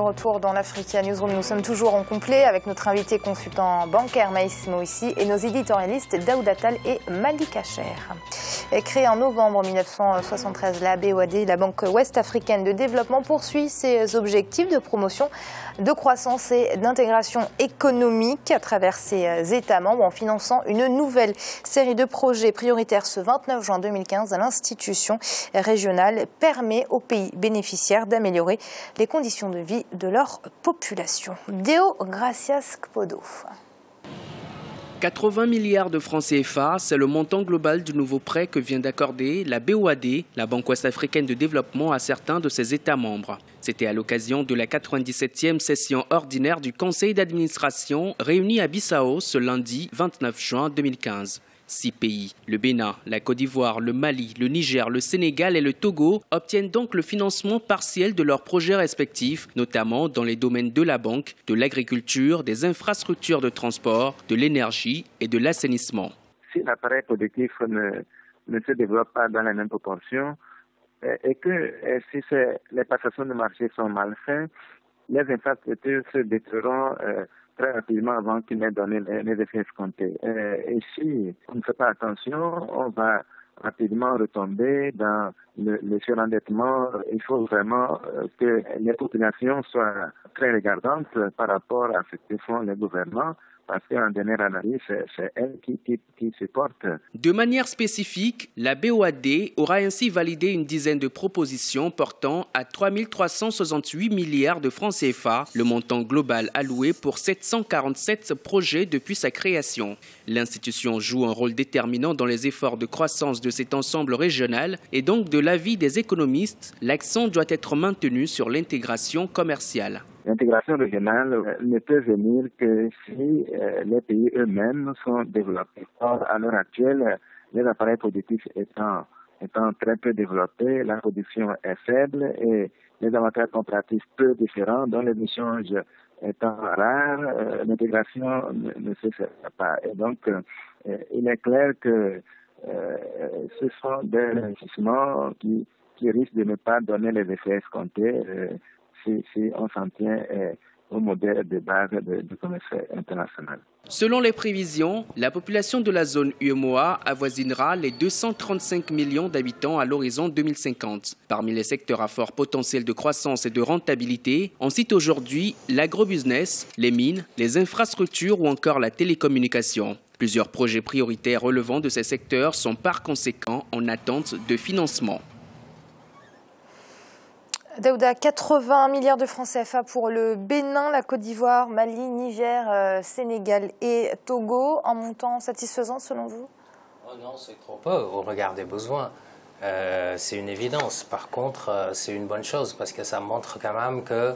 retour dans l'Africa Newsroom. Nous sommes toujours en complet avec notre invité consultant bancaire Maïs Moissi et nos éditorialistes Daouda Tal et Malika Cher. Créée en novembre 1973, la BOAD, la Banque Ouest-Africaine de Développement, poursuit ses objectifs de promotion, de croissance et d'intégration économique à travers ses États membres en finançant une nouvelle série de projets prioritaires ce 29 juin 2015 à l'institution régionale permet aux pays bénéficiaires d'améliorer les conditions de vie de leur population. Deo Gracias Kpodo. 80 milliards de francs CFA, c'est le montant global du nouveau prêt que vient d'accorder la BOAD, la Banque Ouest-Africaine de Développement, à certains de ses États membres. C'était à l'occasion de la 97e session ordinaire du Conseil d'administration réuni à Bissau ce lundi 29 juin 2015. 6 pays, le Bénin, la Côte d'Ivoire, le Mali, le Niger, le Sénégal et le Togo, obtiennent donc le financement partiel de leurs projets respectifs, notamment dans les domaines de la banque, de l'agriculture, des infrastructures de transport, de l'énergie et de l'assainissement. Si l'appareil productif ne se développe pas dans les mêmes proportions et que si les passations de marché sont mal faites, les infrastructures se détruiront très rapidement avant qu'il n'ait donné les effets escomptés. Et si on ne fait pas attention, on va rapidement retomber dans le surendettement. Il faut vraiment que les populations soient très regardantes par rapport à ce que font les gouvernements, parce qu'en dernière analyse, c'est elles qui se portent. De manière spécifique, la BOAD aura ainsi validé une dizaine de propositions portant à 3 368 milliards de francs CFA, le montant global alloué pour 747 projets depuis sa création. L'institution joue un rôle déterminant dans les efforts de croissance de cet ensemble régional et donc de l'avis des économistes, l'accent doit être maintenu sur l'intégration commerciale. L'intégration régionale ne peut venir que si les pays eux-mêmes sont développés. Or, à l'heure actuelle, les appareils productifs étant très peu développés, la production est faible et les avantages comparatifs peu différents, dont les échanges étant rares, l'intégration ne se fait pas. Et donc, il est clair que ce sont des investissements qui risquent de ne pas donner les effets escomptés si on s'en tient au modèle de base du commerce international. Selon les prévisions, la population de la zone UEMOA avoisinera les 235 millions d'habitants à l'horizon 2050. Parmi les secteurs à fort potentiel de croissance et de rentabilité, on cite aujourd'hui l'agrobusiness, les mines, les infrastructures ou encore la télécommunication. Plusieurs projets prioritaires relevant de ces secteurs sont par conséquent en attente de financement. Daouda, 80 milliards de francs CFA pour le Bénin, la Côte d'Ivoire, Mali, Niger, Sénégal et Togo. Un montant satisfaisant selon vous? Oh non, c'est trop peu au regard des besoins. C'est une évidence. Par contre, c'est une bonne chose parce que ça montre quand même que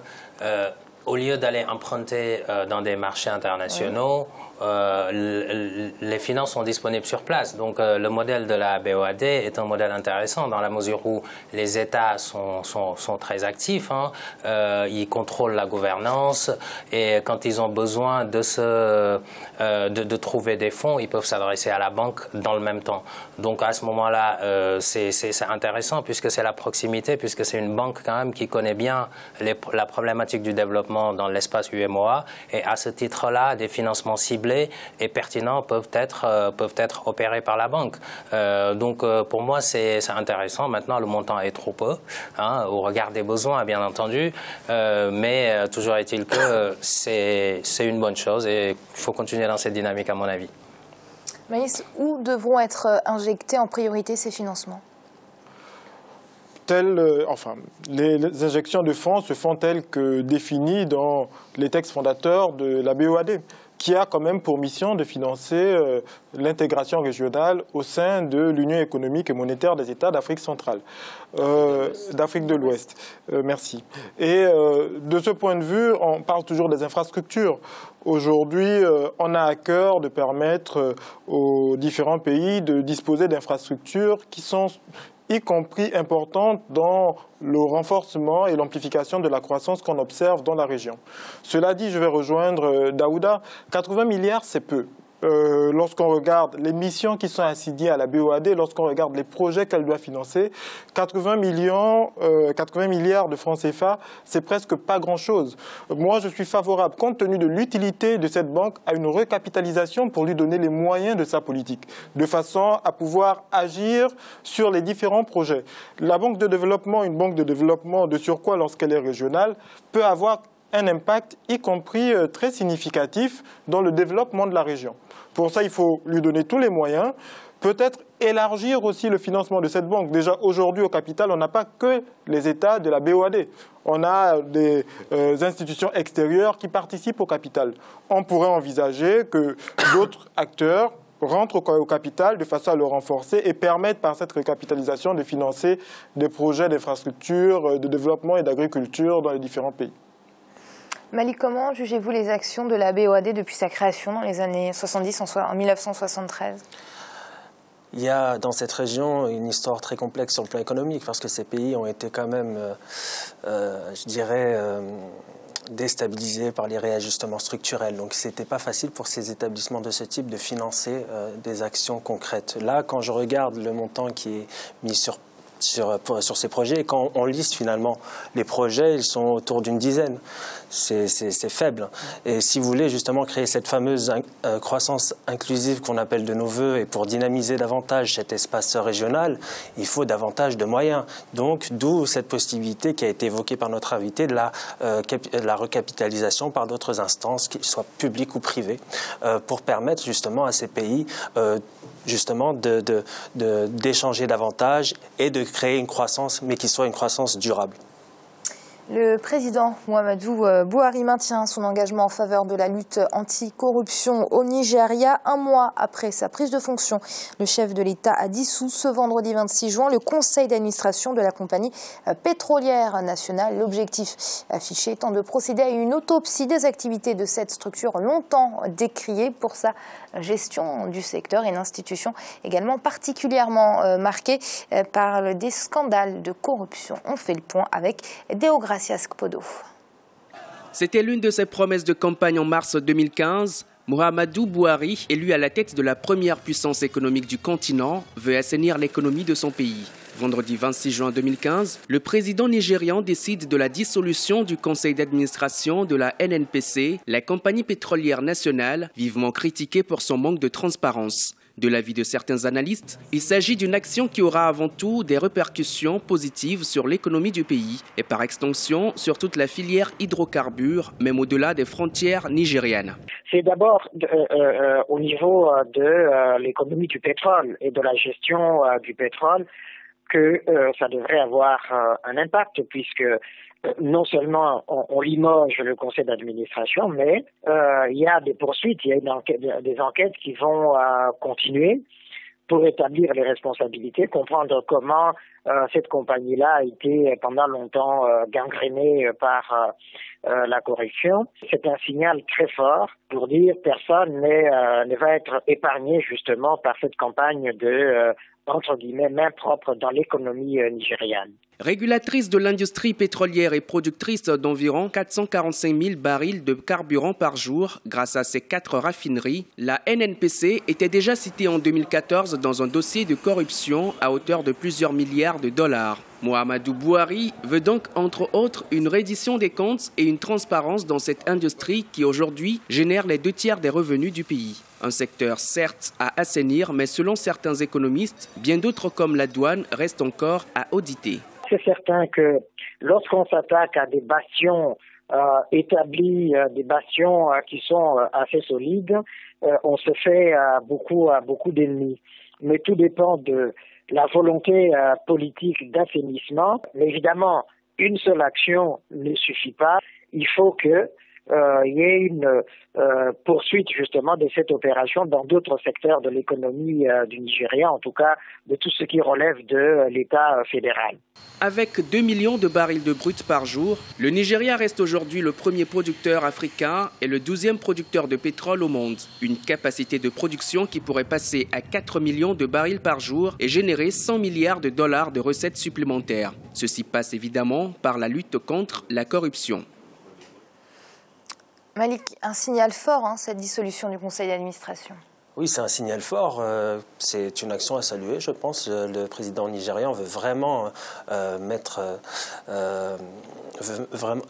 au lieu d'aller emprunter dans des marchés internationaux, les finances sont disponibles sur place. Donc le modèle de la BOAD est un modèle intéressant dans la mesure où les États sont très actifs, ils contrôlent la gouvernance et quand ils ont besoin de trouver des fonds, ils peuvent s'adresser à la banque dans le même temps. Donc à ce moment-là, c'est intéressant puisque c'est la proximité, puisque c'est une banque quand même qui connaît bien la problématique du développement dans l'espace UEMOA et à ce titre-là, des financements ciblés et pertinents peuvent être opérés par la banque. Donc pour moi, c'est intéressant. Maintenant, le montant est trop peu, au regard des besoins, bien entendu, mais toujours est-il que c'est une bonne chose et il faut continuer dans cette dynamique, à mon avis. Maïs, où devront être injectés en priorité ces financements? Les injections de fonds se font telles que définies dans les textes fondateurs de la BOAD, qui a quand même pour mission de financer l'intégration régionale au sein de l'Union économique et monétaire des États d'Afrique centrale, d'Afrique de l'Ouest. Merci. Et de ce point de vue, on parle toujours des infrastructures. Aujourd'hui, on a à cœur de permettre aux différents pays de disposer d'infrastructures qui sont y compris importante dans le renforcement et l'amplification de la croissance qu'on observe dans la région. Cela dit, je vais rejoindre Daouda. 80 milliards, c'est peu. lorsqu'on regarde les missions qui sont assignées à la BOAD, lorsqu'on regarde les projets qu'elle doit financer, 80 milliards de francs CFA, c'est presque pas grand-chose. Moi, je suis favorable, compte tenu de l'utilité de cette banque, à une recapitalisation pour lui donner les moyens de sa politique, de façon à pouvoir agir sur les différents projets. La banque de développement, une banque de développement de surcroît lorsqu'elle est régionale, peut avoir un impact, y compris très significatif, dans le développement de la région. Pour ça, il faut lui donner tous les moyens. Peut-être élargir aussi le financement de cette banque. Déjà, aujourd'hui, au capital, on n'a pas que les États de la BOAD. On a des institutions extérieures qui participent au capital. On pourrait envisager que d'autres acteurs rentrent au capital de façon à le renforcer et permettre par cette recapitalisation de financer des projets d'infrastructure, de développement et d'agriculture dans les différents pays. Malik, comment jugez-vous les actions de la BOAD depuis sa création dans les années 70, en 1973 ? Il y a dans cette région une histoire très complexe sur le plan économique parce que ces pays ont été quand même, je dirais, déstabilisés par les réajustements structurels. Donc ce n'était pas facile pour ces établissements de ce type de financer des actions concrètes. Là, quand je regarde le montant qui est mis sur ces projets, et quand on liste finalement les projets, ils sont autour d'une dizaine. C'est faible. Et si vous voulez justement créer cette fameuse croissance inclusive qu'on appelle de nos voeux et pour dynamiser davantage cet espace régional, il faut davantage de moyens. Donc d'où cette possibilité qui a été évoquée par notre invité de la recapitalisation par d'autres instances, qu'ils soient publiques ou privées, pour permettre justement à ces pays justement d'échanger davantage et de créer une croissance, mais qui soit une croissance durable. Le président Muhammadu Buhari maintient son engagement en faveur de la lutte anti-corruption au Nigeria. Un mois après sa prise de fonction, le chef de l'État a dissous ce vendredi 26 juin le conseil d'administration de la compagnie pétrolière nationale. L'objectif affiché étant de procéder à une autopsie des activités de cette structure longtemps décriée pour sa gestion du secteur, et une institution également particulièrement marquée par des scandales de corruption. On fait le point avec Deogracias Kpodo. C'était l'une de ses promesses de campagne en mars 2015. Muhammadu Buhari, élu à la tête de la première puissance économique du continent, veut assainir l'économie de son pays. Vendredi 26 juin 2015, le président nigérian décide de la dissolution du conseil d'administration de la NNPC, la compagnie pétrolière nationale, vivement critiquée pour son manque de transparence. De l'avis de certains analystes, il s'agit d'une action qui aura avant tout des répercussions positives sur l'économie du pays et par extension sur toute la filière hydrocarbures, même au-delà des frontières nigérianes. C'est d'abord au niveau de l'économie du pétrole et de la gestion du pétrole que ça devrait avoir un impact, puisque non seulement on limoge le conseil d'administration, mais il y a des poursuites, il y a des enquêtes qui vont continuer pour établir les responsabilités, comprendre comment cette compagnie-là a été pendant longtemps gangrénée par la corruption. C'est un signal très fort pour dire personne ne va être épargné justement par cette campagne de entre guillemets main propre dans l'économie nigériane. Régulatrice de l'industrie pétrolière et productrice d'environ 445 000 barils de carburant par jour grâce à ses 4 raffineries, la NNPC était déjà citée en 2014 dans un dossier de corruption à hauteur de plusieurs milliards de dollars. Muhammadu Buhari veut donc entre autres une reddition des comptes et une transparence dans cette industrie qui aujourd'hui génère les 2/3 des revenus du pays. Un secteur certes à assainir, mais selon certains économistes, bien d'autres comme la douane restent encore à auditer. C'est certain que lorsqu'on s'attaque à des bastions établis, des bastions qui sont assez solides, on se fait beaucoup d'ennemis. Mais tout dépend de la volonté politique d'assainissement. Mais évidemment, une seule action ne suffit pas. Il faut que il y ait une poursuite justement de cette opération dans d'autres secteurs de l'économie du Nigeria, en tout cas de tout ce qui relève de l'État fédéral. Avec 2 millions de barils de brut par jour, le Nigeria reste aujourd'hui le premier producteur africain et le 12e producteur de pétrole au monde. Une capacité de production qui pourrait passer à 4 millions de barils par jour et générer 100 milliards de dollars de recettes supplémentaires. Ceci passe évidemment par la lutte contre la corruption. Malik, un signal fort, hein, cette dissolution du conseil d'administration. Oui, c'est un signal fort. C'est une action à saluer, je pense. Le président nigérian veut vraiment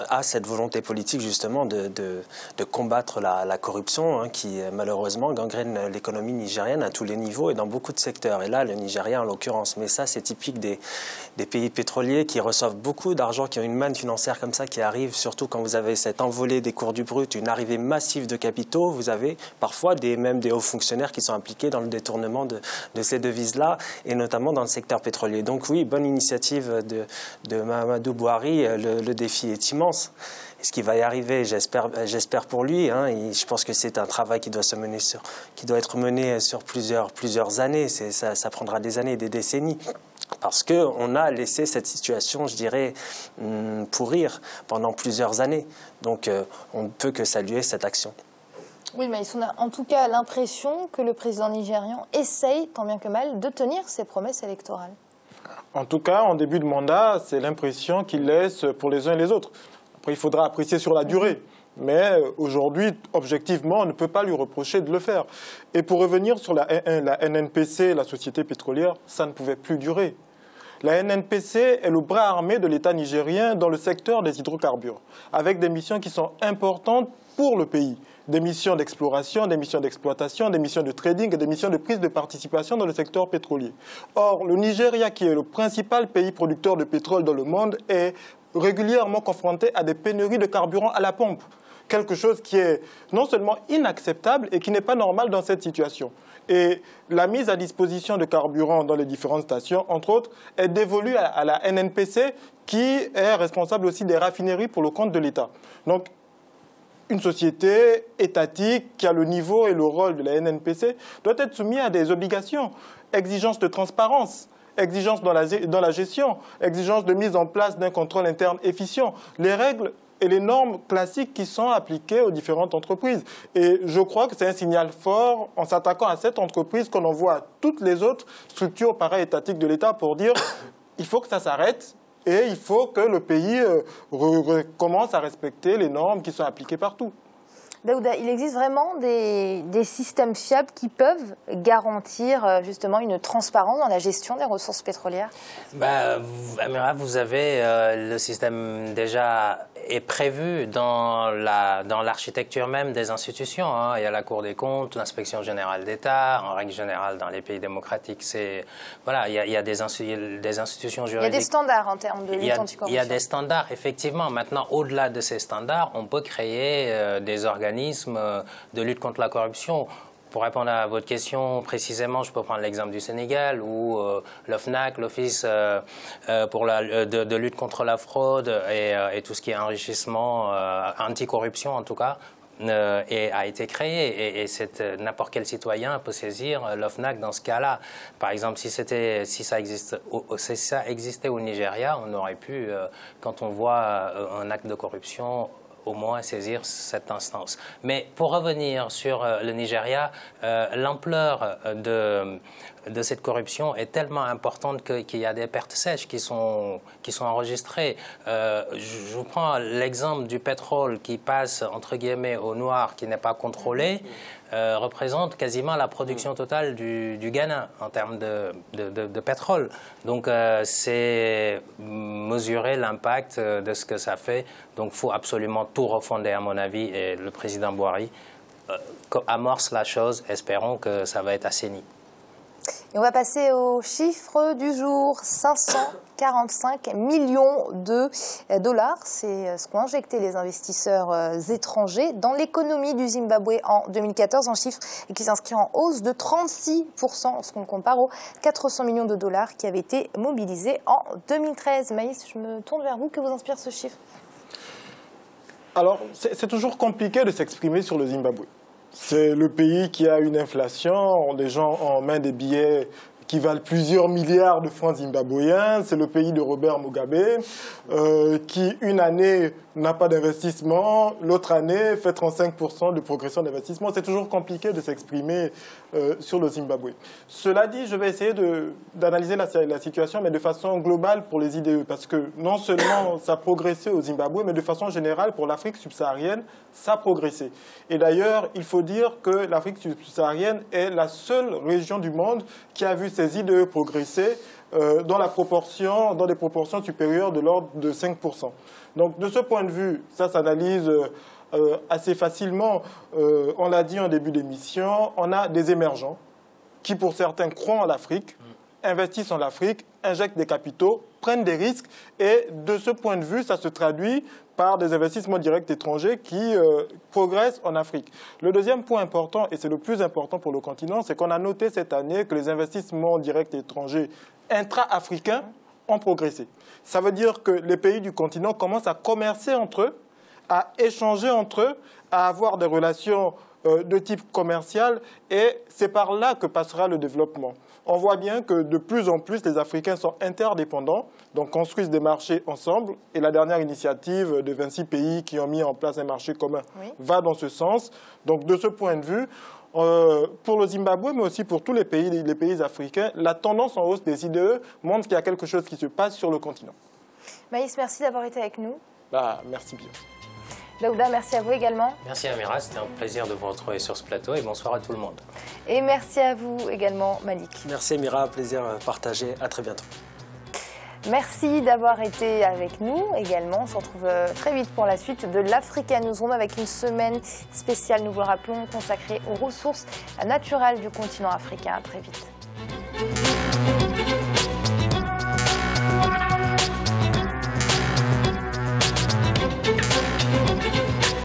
a cette volonté politique justement de combattre la corruption hein, qui malheureusement gangrène l'économie nigérienne à tous les niveaux et dans beaucoup de secteurs. Et là, le Nigeria en l'occurrence. Mais ça, c'est typique des pays pétroliers qui reçoivent beaucoup d'argent, qui ont une manne financière comme ça qui arrive, surtout quand vous avez cette envolée des cours du brut, une arrivée massive de capitaux. Vous avez parfois même des hauts fonctionnaires qui sont impliqués dans le détournement de ces devises-là, et notamment dans le secteur pétrolier. Donc oui, bonne initiative de Mahamadou Buhari. Le défi est immense. Ce qui va y arriver, j'espère pour lui. Hein, je pense que c'est un travail qui doit être mené sur plusieurs années. Ça prendra des années, des décennies. Parce qu'on a laissé cette situation, je dirais, pourrir pendant plusieurs années. Donc on ne peut que saluer cette action. Oui, mais on a en tout cas l'impression que le président nigérian essaye, tant bien que mal, de tenir ses promesses électorales. En tout cas, en début de mandat, c'est l'impression qu'il laisse pour les uns et les autres. Après, il faudra apprécier sur la durée. Mais aujourd'hui, objectivement, on ne peut pas lui reprocher de le faire. Et pour revenir sur la NNPC, la société pétrolière, ça ne pouvait plus durer. La NNPC est le bras armé de l'État nigérien dans le secteur des hydrocarbures, avec des missions qui sont importantes pour le pays. Des missions d'exploration, des missions d'exploitation, des missions de trading et des missions de prise de participation dans le secteur pétrolier. Or, le Nigeria, qui est le principal pays producteur de pétrole dans le monde, est régulièrement confronté à des pénuries de carburant à la pompe. Quelque chose qui est non seulement inacceptable et qui n'est pas normal dans cette situation. Et la mise à disposition de carburant dans les différentes stations, entre autres, est dévolue à la NNPC, qui est responsable aussi des raffineries pour le compte de l'État. Donc, une société étatique qui a le niveau et le rôle de la NNPC doit être soumise à des obligations, exigences de transparence, exigences dans la gestion, exigences de mise en place d'un contrôle interne efficient. Les règles et les normes classiques qui sont appliquées aux différentes entreprises. Et je crois que c'est un signal fort en s'attaquant à cette entreprise qu'on envoie à toutes les autres structures para-étatiques de l'État pour dire il faut que ça s'arrête. Et il faut que le pays commence à respecter les normes qui sont appliquées partout. Daouda, il existe vraiment des systèmes fiables qui peuvent garantir justement une transparence dans la gestion des ressources pétrolières? Amira, vous avez le système déjà est prévu dans l'architecture même des institutions. Hein. Il y a la Cour des comptes, l'inspection générale d'État, en règle générale dans les pays démocratiques, il y a des institutions juridiques. Il y a des standards en termes de lutte anticorruption. Il y a des standards, effectivement. Maintenant, au-delà de ces standards, on peut créer des organismes de lutte contre la corruption. Pour répondre à votre question précisément, je peux prendre l'exemple du Sénégal où l'OFNAC, l'Office de lutte contre la fraude et tout ce qui est enrichissement, anticorruption en tout cas, a été créé et n'importe quel citoyen peut saisir l'OFNAC dans ce cas-là. Par exemple, si ça existait au Nigeria, on aurait pu, quand on voit un acte de corruption, au moins saisir cette instance. Mais pour revenir sur le Nigeria, l'ampleur de cette corruption est tellement importante qu'il y a des pertes sèches qui sont enregistrées. Je vous prends l'exemple du pétrole qui passe, entre guillemets, au noir, qui n'est pas contrôlé, représente quasiment la production totale du Ghana en termes de pétrole. Donc c'est mesurer l'impact de ce que ça fait. Donc il faut absolument tout refonder à mon avis et le président Buhari amorce la chose. Espérons que ça va être assaini. Et on va passer aux chiffres du jour. 545 millions de dollars, c'est ce qu'ont injecté les investisseurs étrangers dans l'économie du Zimbabwe en 2014, un chiffre qui s'inscrit en hausse de 36% en ce qu'on compare aux 400 millions de dollars qui avaient été mobilisés en 2013. Maïs, je me tourne vers vous. Que vous inspire ce chiffre? Alors, c'est toujours compliqué de s'exprimer sur le Zimbabwe. C'est le pays qui a une inflation, les gens ont en main des billets qui valent plusieurs milliards de francs zimbabwéens. C'est le pays de Robert Mugabe, qui une année n'a pas d'investissement, l'autre année fait 35% de progression d'investissement. C'est toujours compliqué de s'exprimer sur le Zimbabwe. Cela dit, je vais essayer d'analyser la situation, mais de façon globale pour les IDE, parce que non seulement ça a progressé au Zimbabwe, mais de façon générale pour l'Afrique subsaharienne, ça a progressé. Et d'ailleurs, il faut dire que l'Afrique subsaharienne est la seule région du monde qui a vu ses IDE progresser dans des proportions supérieures de l'ordre de 5%. Donc de ce point de vue, ça s'analyse assez facilement. On l'a dit en début d'émission, on a des émergents qui pour certains croient en l'Afrique, investissent en Afrique, injectent des capitaux, prennent des risques et de ce point de vue, ça se traduit par des investissements directs étrangers qui progressent en Afrique. Le deuxième point important, et c'est le plus important pour le continent, c'est qu'on a noté cette année que les investissements directs étrangers intra-africains ont progressé. Ça veut dire que les pays du continent commencent à commercer entre eux, à échanger entre eux, à avoir des relations de type commercial et c'est par là que passera le développement. On voit bien que de plus en plus les Africains sont interdépendants, donc construisent des marchés ensemble et la dernière initiative de 26 pays qui ont mis en place un marché commun va dans ce sens. Donc de ce point de vue, pour le Zimbabwe, mais aussi pour tous les pays africains, la tendance en hausse des IDE montre qu'il y a quelque chose qui se passe sur le continent. Maïs, merci d'avoir été avec nous. Merci bien. Daouda, merci à vous également. Merci Amira, c'était un plaisir de vous retrouver sur ce plateau et bonsoir à tout le monde. Et merci à vous également, Malik. Merci Amira, plaisir partagé, à très bientôt. Merci d'avoir été avec nous également. On se retrouve très vite pour la suite de l'Africa Newsroom avec une semaine spéciale, nous vous le rappelons, consacrée aux ressources naturelles du continent africain. À très vite.